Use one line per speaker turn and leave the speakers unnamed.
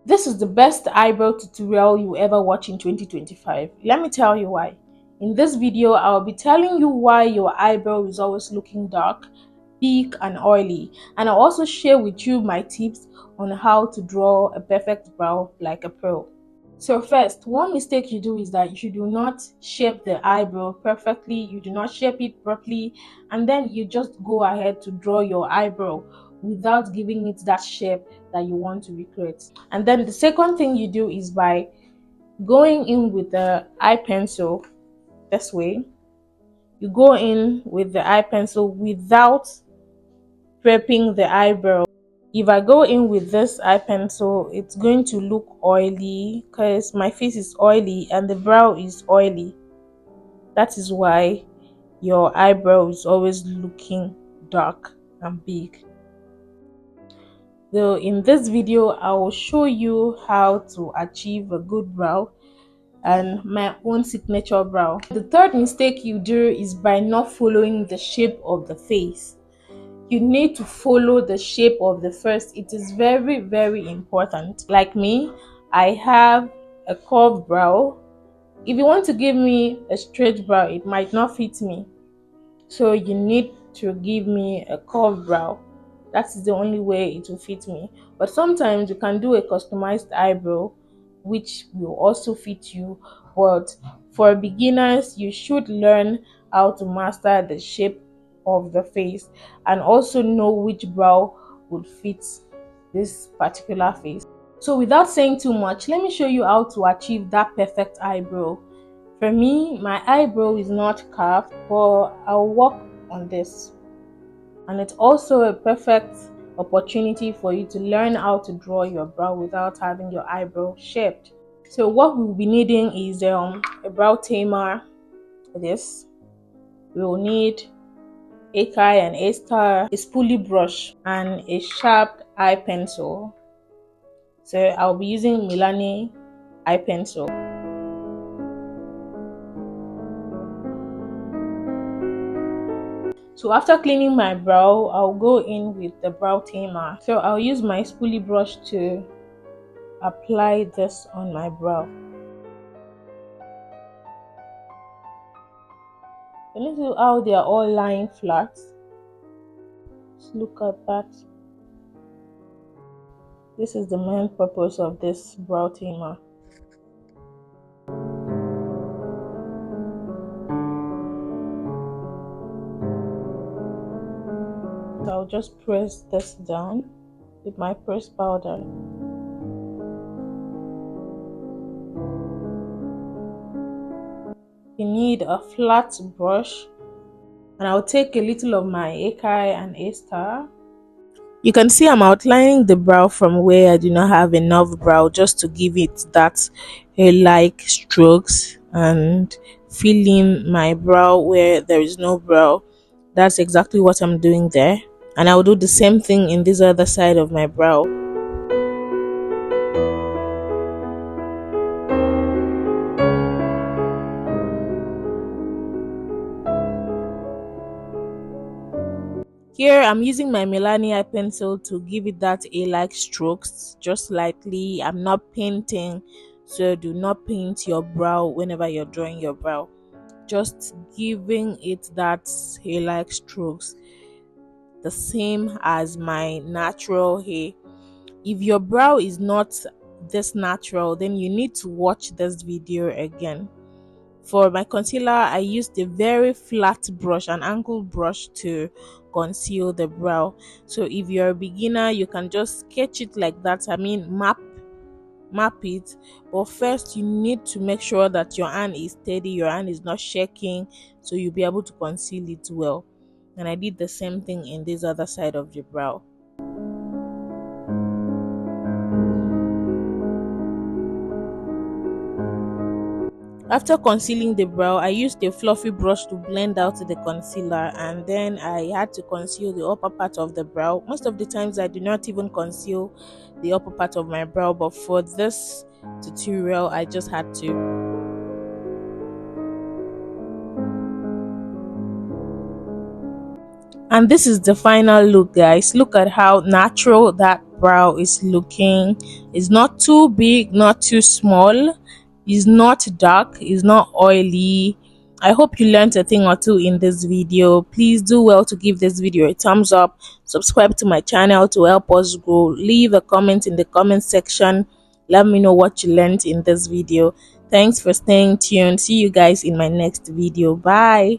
This is the best eyebrow tutorial you ever watch in 2025. Let me tell you why. In this video, I'll be telling you why your eyebrow is always looking dark, big and oily, and I'll also share with you my tips on how to draw a perfect brow like a pro. So first, one mistake you do is that you do not shape the eyebrow perfectly, you do not shape it properly, and then you just go ahead to draw your eyebrow without giving it that shape that you want to recreate. And then the second thing you do is by going in with the eye pencil this way. You go in with the eye pencil without prepping the eyebrow. If I go in with this eye pencil, it's going to look oily because my face is oily and the brow is oily. That is why your eyebrow is always looking dark and big. So in this video, I will show you how to achieve a good brow and my own signature brow. The third mistake you do is by not following the shape of the face. You need to follow the shape of the face. It is very important. Like me, I have a curved brow. If you want to give me a straight brow, it might not fit me, so you need to give me a curved brow. That is the only way it will fit me. But sometimes you can do a customized eyebrow which will also fit you. But for beginners, you should learn how to master the shape of the face and also know which brow would fit this particular face. So without saying too much, let me show you how to achieve that perfect eyebrow. For me, my eyebrow is not carved, but I'll work on this. And it's also a perfect opportunity for you to learn how to draw your brow without having your eyebrow shaped. So what we'll be needing is a brow tamer, this. We will need a Kai and a star, a spoolie brush, and a sharp eye pencil. So I'll be using Milani eye pencil. So after cleaning my brow, I'll go in with the brow tamer. So I'll use my spoolie brush to apply this on my brow. Can you see how they are all lying flat? Just look at that. This is the main purpose of this brow tamer. So I'll just press this down with my press powder. You need a flat brush, and I'll take a little of my Akai and A star. You can see I'm outlining the brow from where I do not have enough brow, just to give it that hair-like strokes, and fill in my brow where there is no brow. That's exactly what I'm doing there, and I'll do the same thing in this other side of my brow. Here I'm using my Milani eye pencil to give it that A-like strokes, just slightly. I'm not painting, so do not paint your brow whenever you're drawing your brow. Just giving it that hair-like strokes, the same as my natural hair. If your brow is not this natural, then you need to watch this video again. For my concealer, I used a very flat brush, an angle brush, to conceal the brow. So if you're a beginner, you can just sketch it like that. I mean, map it. But first, you need to make sure that your hand is steady, your hand is not shaking, so you'll be able to conceal it well. And I did the same thing in this other side of the brow. After concealing the brow, I used a fluffy brush to blend out the concealer, and then I had to conceal the upper part of the brow. Most of the times I do not even conceal the upper part of my brow, but for this tutorial I just had to. And this is the final look, guys. Look at how natural that brow is looking. It's not too big, not too small. It's not dark, it's not oily. I hope you learned a thing or two in this video. Please do well to give this video a thumbs up, subscribe to my channel to help us grow, leave a comment in the comment section. Let me know what you learned in this video. Thanks for staying tuned. See you guys in my next video. Bye.